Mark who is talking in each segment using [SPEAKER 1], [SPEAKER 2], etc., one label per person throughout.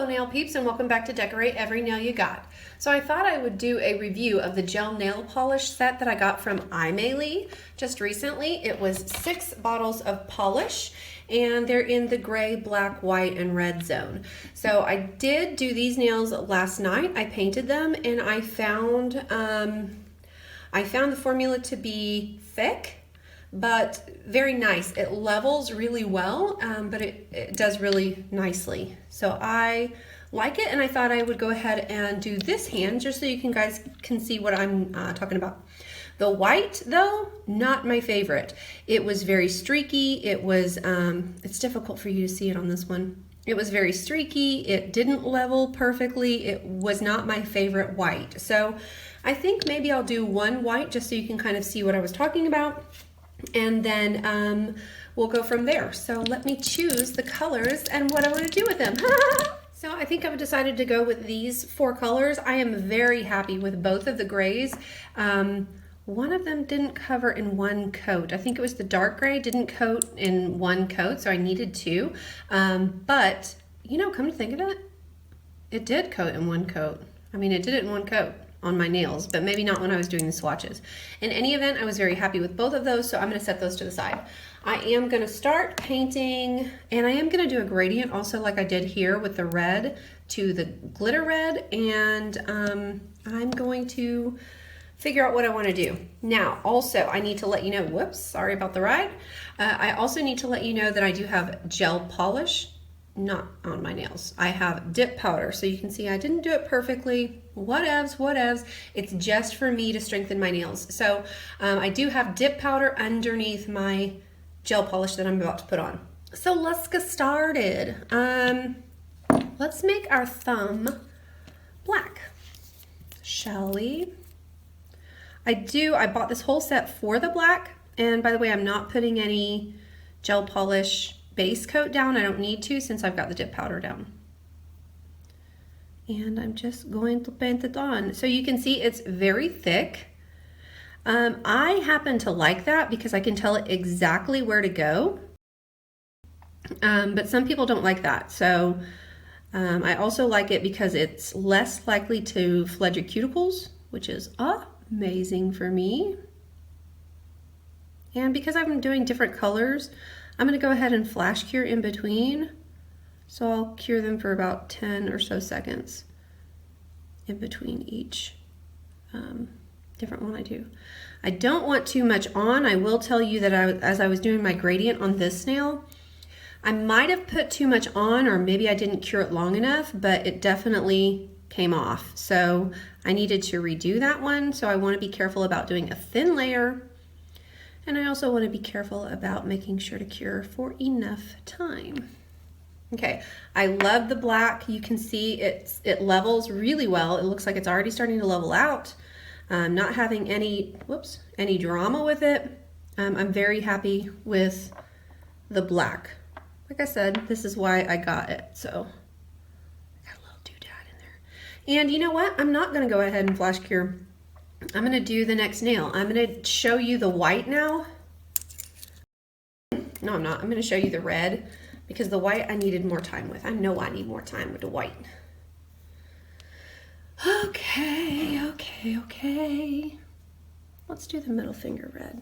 [SPEAKER 1] Hello nail peeps, and welcome back to Decorate Every Nail You Got. So I thought I would do a review of the gel nail polish set that I got from Aimeili just recently. It was 6 bottles of polish and they're in the gray, black, white, and red zone. So I did do these nails last night. I painted them and I found the formula to be thick but very nice. It levels really well, but it does really nicely. So I like it, and I thought I would go ahead and do this hand just so you guys can see what I'm talking about. The white, though, not my favorite. It was very streaky. It was, it's difficult for you to see it on this one. It was very streaky. It didn't level perfectly. It was not my favorite white. So I think maybe I'll do one white just so you can kind of see what I was talking about. And then we'll go from there. So let me choose the colors and what I want to do with them. So I think I've decided to go with these 4 colors. I am very happy with both of the grays. One of them didn't cover in one coat. I think it was the dark gray didn't coat in one coat, so I needed 2. But, you know, come to think of it, it did coat in one coat. I mean, it did it in one coat on my nails, but maybe not when I was doing the swatches. In any event, I was very happy with both of those, so I'm going to set those to the side. I am going to start painting, and I am going to do a gradient also like I did here with the red to the glitter red, and I'm going to figure out what I want to do. Now, also, I need to let you know, whoops, sorry about the ride. I also need to let you know that I do have gel polish, not on my nails. I have dip powder, so you can see I didn't do it perfectly. Whatevs. It's just for me to strengthen my nails. So I do have dip powder underneath my gel polish that I'm about to put on. So let's get started. Let's make our thumb black, shall we? I bought this whole set for the black, and by the way, I'm not putting any gel polish base coat down. I don't need to since I've got the dip powder down. And I'm just going to paint it on. So you can see it's very thick. I happen to like that because I can tell it exactly where to go. But some people don't like that. So I also like it because it's less likely to flood your cuticles, which is amazing for me. And because I'm doing different colors, I'm going to go ahead and flash cure in between. So I'll cure them for about 10 or so seconds in between each different one I do. I don't want too much on. I will tell you that as I was doing my gradient on this nail, I might have put too much on, or maybe I didn't cure it long enough, but it definitely came off. So I needed to redo that one. So I want to be careful about doing a thin layer. And I also want to be careful about making sure to cure for enough time. Okay, I love the black. You can see it levels really well. It looks like it's already starting to level out. Not having any drama with it. I'm very happy with the black. Like I said, this is why I got it. So I got a little doodad in there. And you know what? I'm not going to go ahead and flash cure. I'm going to do the next nail. I'm going to show you the white now. No, I'm not. I'm going to show you the red because the white I needed more time with. I know I need more time with the white. Okay. Let's do the middle finger red.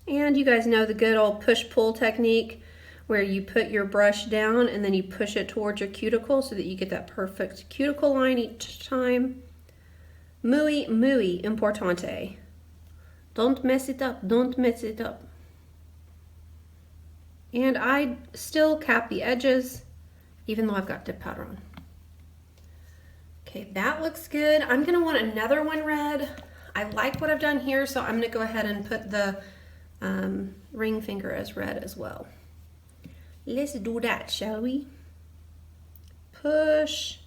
[SPEAKER 1] And you guys know the good old push-pull technique where you put your brush down and then you push it towards your cuticle so that you get that perfect cuticle line each time. Muy importante. Don't mess it up, don't mess it up. And I still cap the edges even though I've got dip powder on. Okay, that looks good. I'm gonna want another one red. I like what I've done here, so I'm gonna go ahead and put the ring finger as red as well. Let's do that, shall we? Push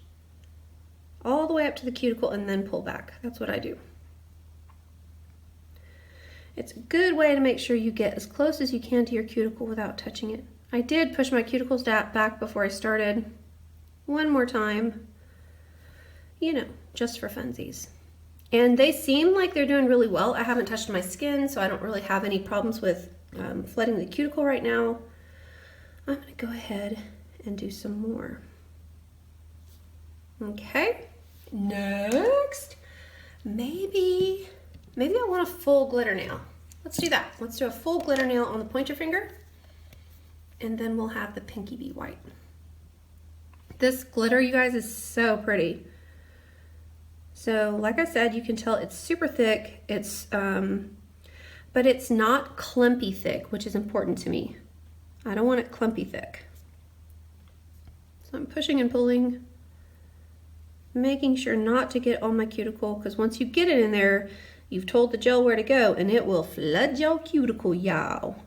[SPEAKER 1] all the way up to the cuticle and then pull back. That's what I do. It's a good way to make sure you get as close as you can to your cuticle without touching it. I did push my cuticles back before I started. One more time. You know, just for funsies. And they seem like they're doing really well. I haven't touched my skin, so I don't really have any problems with flooding the cuticle right now. I'm gonna go ahead and do some more. Okay, next, maybe I want a full glitter nail. Let's do that. Let's do a full glitter nail on the pointer finger, and then we'll have the pinky be white. This glitter, you guys, is so pretty. So like I said, you can tell it's super thick. It's but it's not clumpy thick, which is important to me. I don't want it clumpy thick. So I'm pushing and pulling, making sure not to get on my cuticle, because once you get it in there, you've told the gel where to go and it will flood your cuticle, y'all.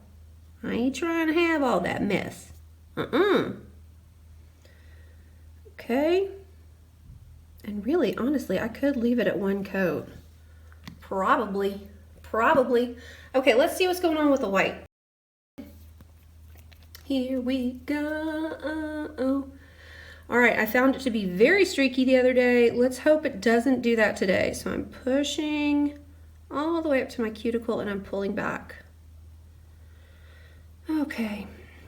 [SPEAKER 1] I ain't trying to have all that mess. Okay. And really, honestly, I could leave it at one coat. Probably. Okay, let's see what's going on with the white. Here we go. All right, I found it to be very streaky the other day. Let's hope it doesn't do that today. So I'm pushing all the way up to my cuticle and I'm pulling back. Okay,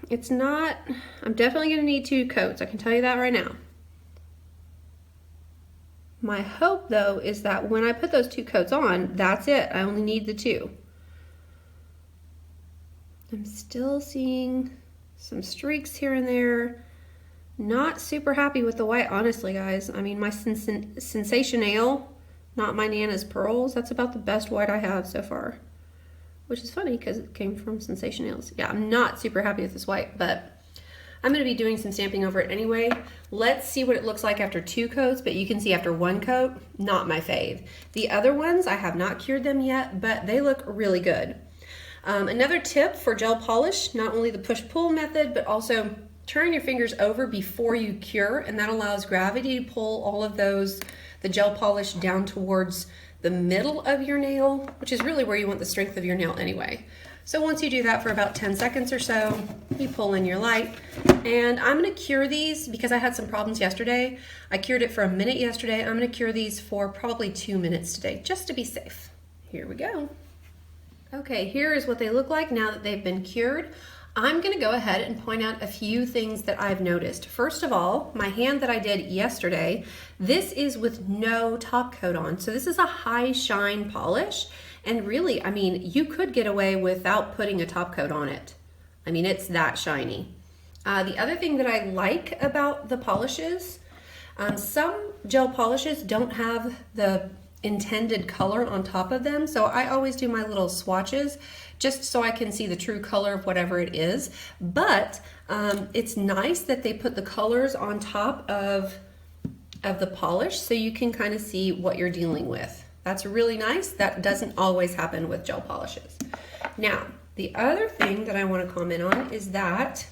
[SPEAKER 1] it's not, I'm definitely gonna need 2 coats. I can tell you that right now. My hope though is that when I put those 2 coats on, that's it. I only need the 2. I'm still seeing some streaks here and there. Not super happy with the white, honestly, guys. I mean, my Sensational, not my Nana's Pearls, that's about the best white I have so far. Which is funny because it came from Sensationals. Yeah, I'm not super happy with this white, but I'm going to be doing some stamping over it anyway. Let's see what it looks like after 2 coats, but you can see after 1 coat, not my fave. The other ones, I have not cured them yet, but they look really good. Another tip for gel polish, not only the push-pull method, but also turn your fingers over before you cure, and that allows gravity to pull all of the gel polish down towards the middle of your nail, which is really where you want the strength of your nail anyway. So once you do that for about 10 seconds or so, you pull in your light. And I'm gonna cure these because I had some problems yesterday. I cured it for a minute yesterday. I'm gonna cure these for probably 2 minutes today, just to be safe. Here we go. Okay, here is what they look like now that they've been cured. I'm gonna go ahead and point out a few things that I've noticed. First of all, my hand that I did yesterday, this is with no top coat on. So this is a high shine polish. And really, I mean, you could get away without putting a top coat on it. I mean, it's that shiny. The other thing that I like about the polishes, some gel polishes don't have the intended color on top of them. So I always do my little swatches just so I can see the true color of whatever it is. But it's nice that they put the colors on top of the polish so you can kind of see what you're dealing with. That's really nice. That doesn't always happen with gel polishes. Now, the other thing that I want to comment on is that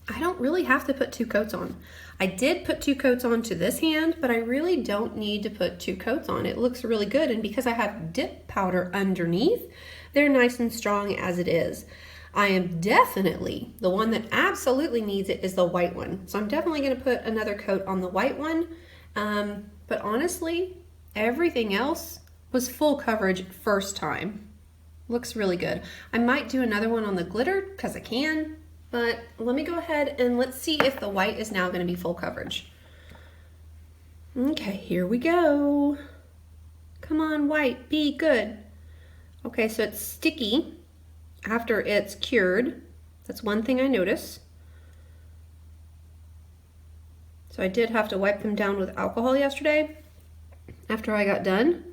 [SPEAKER 1] I don't really have to put 2 coats on. I did put 2 coats on to this hand, but I really don't need to put 2 coats on. It looks really good, and because I have dip powder underneath, they're nice and strong as it is. I am definitely, the one that absolutely needs it is the white one. So I'm definitely gonna put another coat on the white one. But honestly, everything else was full coverage first time. Looks really good. I might do another one on the glitter because I can, but let me go ahead and let's see if the white is now going to be full coverage. Okay, here we go. Come on, white, be good. Okay, so it's sticky after it's cured. That's one thing I noticed. So I did have to wipe them down with alcohol yesterday after I got done,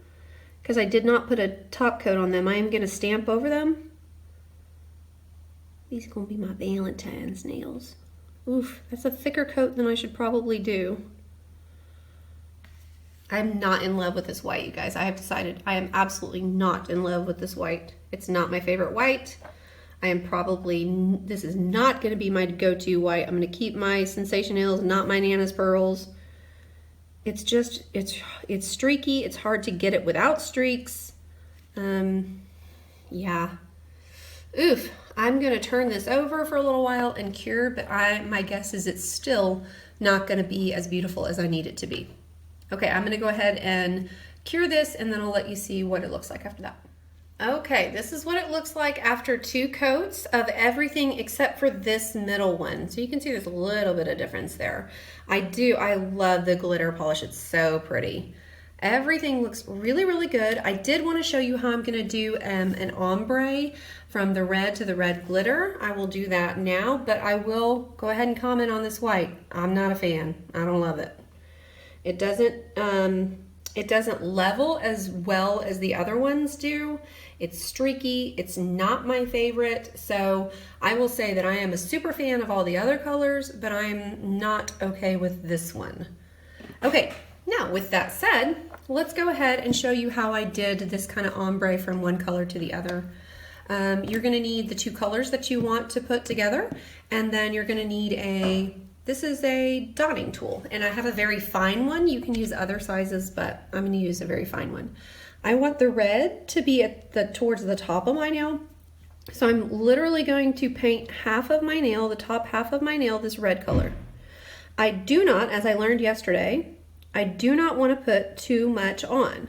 [SPEAKER 1] because I did not put a top coat on them. I am going to stamp over them. These are going to be my Valentine's nails. Oof, that's a thicker coat than I should probably do. I'm not in love with this white, you guys. I have decided I am absolutely not in love with this white. It's not my favorite white. I am probably, this is not going to be my go-to white. I'm going to keep my Sensationals, not my Nana's Pearls. It's just, it's streaky. It's hard to get it without streaks. Yeah. Oof. I'm going to turn this over for a little while and cure, but my guess is it's still not going to be as beautiful as I need it to be. Okay, I'm going to go ahead and cure this, and then I'll let you see what it looks like after that. Okay, this is what it looks like after 2 coats of everything except for this middle one. So you can see there's a little bit of difference there. I love the glitter polish. It's so pretty. Everything looks really, really good. I did want to show you how I'm going to do an ombre from the red to the red glitter. I will do that now, but I will go ahead and comment on this white. I'm not a fan. I don't love it. It doesn't level as well as the other ones do. It's streaky. It's not my favorite. So I will say that I am a super fan of all the other colors, but I'm not okay with this one. Okay, now with that said, let's go ahead and show you how I did this kind of ombre from one color to the other. You're gonna need the 2 colors that you want to put together, and then you're gonna need this is a dotting tool, and I have a very fine one. You can use other sizes, but I'm gonna use a very fine one. I want the red to be towards the top of my nail. So I'm literally going to paint half of my nail, the top half of my nail, this red color. I do not, as I learned yesterday, I do not want to put too much on.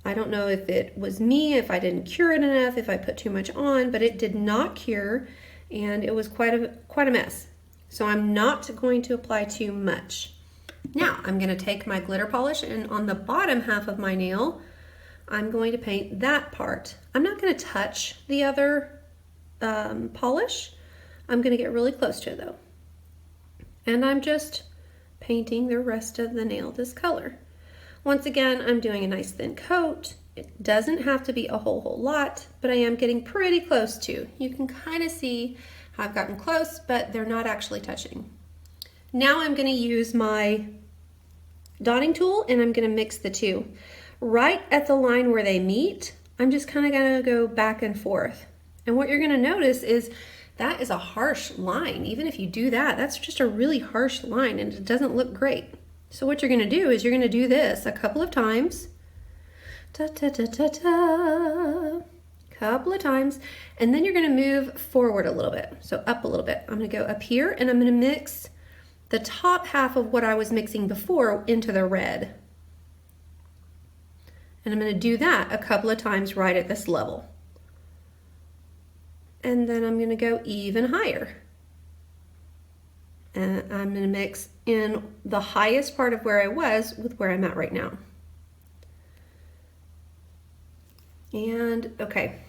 [SPEAKER 1] I don't know if it was me, if I didn't cure it enough, if I put too much on, but it did not cure, and it was quite a mess. So I'm not going to apply too much. Now I'm going to take my glitter polish, and on the bottom half of my nail, I'm going to paint that part. I'm not going to touch the other polish. I'm going to get really close to it though. And I'm just painting the rest of the nail this color. Once again, I'm doing a nice thin coat. It doesn't have to be a whole lot, but I am getting pretty close to. You can kind of see how I've gotten close, but they're not actually touching. Now I'm going to use my dotting tool, and I'm going to mix the 2. Right at the line where they meet, I'm just kind of going to go back and forth. And what you're going to notice is that is a harsh line. Even if you do that, that's just a really harsh line, and it doesn't look great. So what you're going to do is you're going to do this a couple of times. Couple of times, and then you're going to move forward a little bit, so up a little bit. I'm going to go up here, and I'm going to mix the top half of what I was mixing before into the red. And I'm going to do that a couple of times right at this level. And then I'm going to go even higher. And I'm going to mix in the highest part of where I was with where I'm at right now. And okay,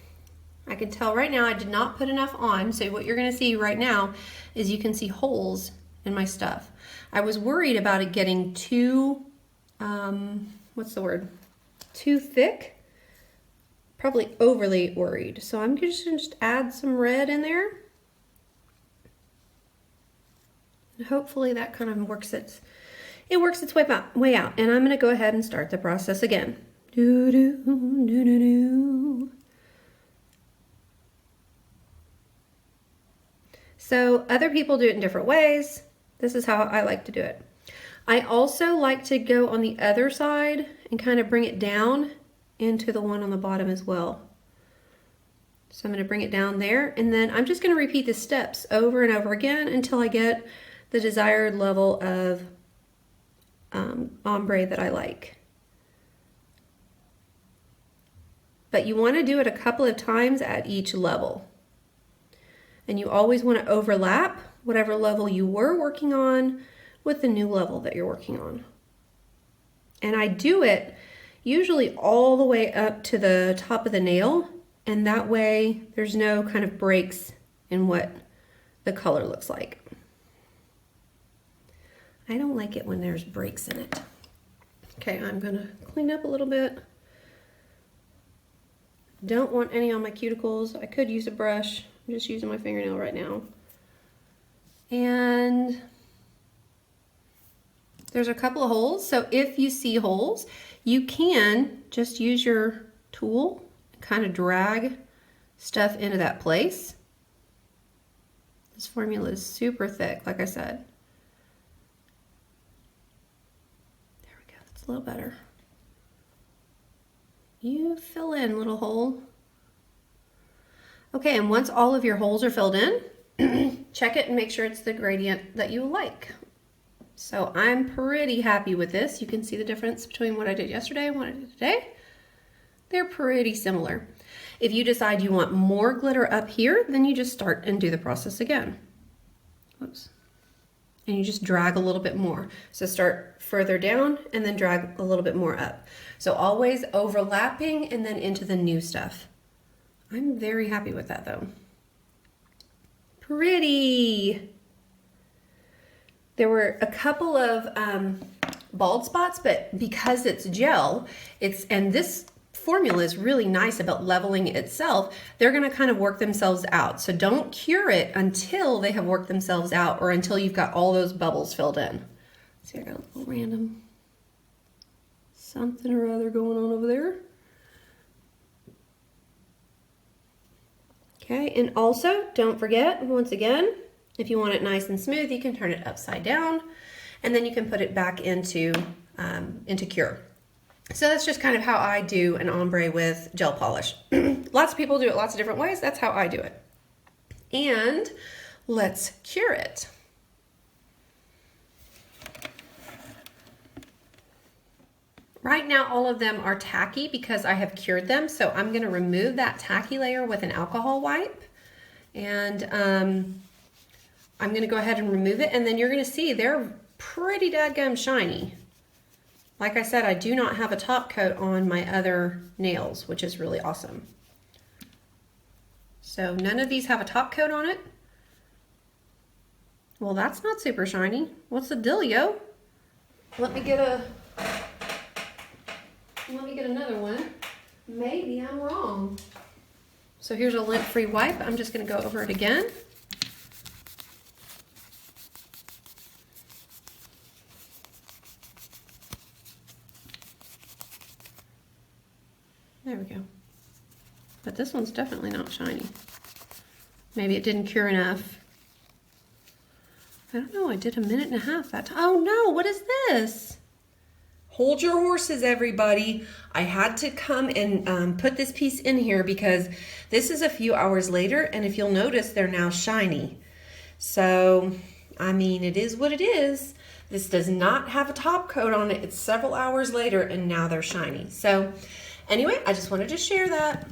[SPEAKER 1] I can tell right now I did not put enough on. So what you're going to see right now is you can see holes in my stuff. I was worried about it getting too, what's the word? Too thick. Probably overly worried. So I'm just going to add some red in there. And hopefully that kind of works its way out. And I'm going to go ahead and start the process again. Do, do, do, do, do. So other people do it in different ways. This is how I like to do it. I also like to go on the other side and kind of bring it down into the one on the bottom as well. So I'm going to bring it down there, and then I'm just going to repeat the steps over and over again until I get the desired level of ombre that I like. But you want to do it a couple of times at each level. And you always want to overlap whatever level you were working on with the new level that you're working on. And I do it usually all the way up to the top of the nail, and that way there's no kind of breaks in what the color looks like. I don't like it when there's breaks in it. Okay, I'm gonna clean up a little bit. Don't want any on my cuticles. I could use a brush. I'm just using my fingernail right now. And there's a couple of holes. So if you see holes, you can just use your tool and kind of drag stuff into that place. This formula is super thick, like I said. There we go, that's a little better. You fill in, little hole. Okay, and once all of your holes are filled in, check it and make sure it's the gradient that you like. So I'm pretty happy with this. You can see the difference between what I did yesterday and what I did today. They're pretty similar. If you decide you want more glitter up here, then you just start and do the process again. Whoops. And you just drag a little bit more. So start further down and then drag a little bit more up. So always overlapping and then into the new stuff. I'm very happy with that though. Pretty. There were a couple of bald spots, but because it's gel, and this formula is really nice about leveling itself, they're gonna kind of work themselves out. So don't cure it until they have worked themselves out or until you've got all those bubbles filled in. See, I got a little random something or other going on over there. Okay, and also don't forget, once again, if you want it nice and smooth, you can turn it upside down and then you can put it back into cure. So that's just kind of how I do an ombre with gel polish. Lots of people do it lots of different ways. That's how I do it. And let's cure it. Right now, all of them are tacky because I have cured them. So I'm going to remove that tacky layer with an alcohol wipe. And I'm going to go ahead and remove it. And then you're going to see they're pretty dadgum shiny. Like I said, I do not have a top coat on my other nails, which is really awesome. So none of these have a top coat on it. Well, that's not super shiny. What's the dealio? Let me get another one. Maybe I'm wrong. So here's a lint-free wipe. I'm just going to go over it again. There we go. But this one's definitely not shiny. Maybe it didn't cure enough. I don't know, I did 1.5 minutes that time. Oh no, what is this? Hold your horses, everybody. I had to come and put this piece in here because this is a few hours later, and if you'll notice, they're now shiny. So, I mean, it is what it is. This does not have a top coat on it. It's several hours later, and now they're shiny. So, anyway, I just wanted to share that.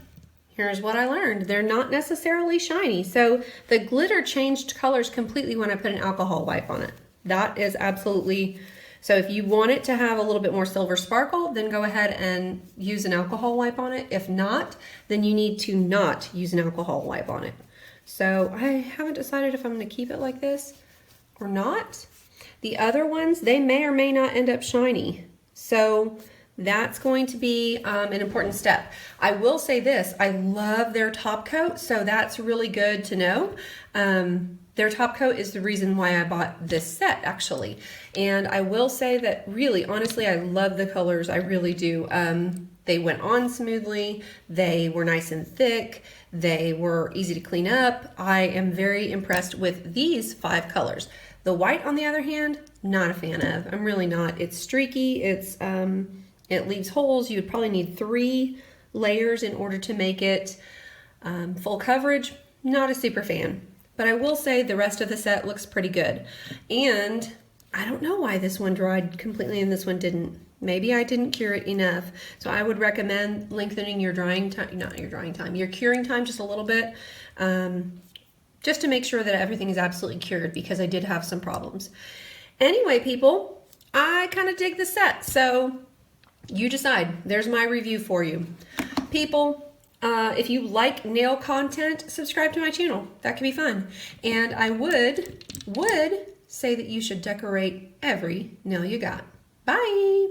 [SPEAKER 1] Here's what I learned. They're not necessarily shiny. So the glitter changed colors completely when I put an alcohol wipe on it. That is absolutely, so if you want it to have a little bit more silver sparkle, then go ahead and use an alcohol wipe on it. If not, then you need to not use an alcohol wipe on it. So I haven't decided if I'm going to keep it like this or not. The other ones, they may or may not end up shiny. So that's going to be an important step. I will say this, I love their top coat, so that's really good to know. Their top coat is the reason why I bought this set, actually. And I will say that really, honestly, I love the colors, I really do. They went on smoothly, they were nice and thick, they were easy to clean up. I am very impressed with these 5 colors. The white, on the other hand, not a fan of. I'm really not. It's streaky, it leaves holes. You would probably need 3 layers in order to make it full coverage. Not a super fan. But I will say the rest of the set looks pretty good. And I don't know why this one dried completely and this one didn't. Maybe I didn't cure it enough. So I would recommend lengthening your drying time, not your drying time, your curing time just a little bit. Just to make sure that everything is absolutely cured because I did have some problems. Anyway, people, I kind of dig the set. So you decide. There's my review for you. People, if you like nail content, subscribe to my channel. That can be fun. And I would say that you should decorate every nail you got. Bye!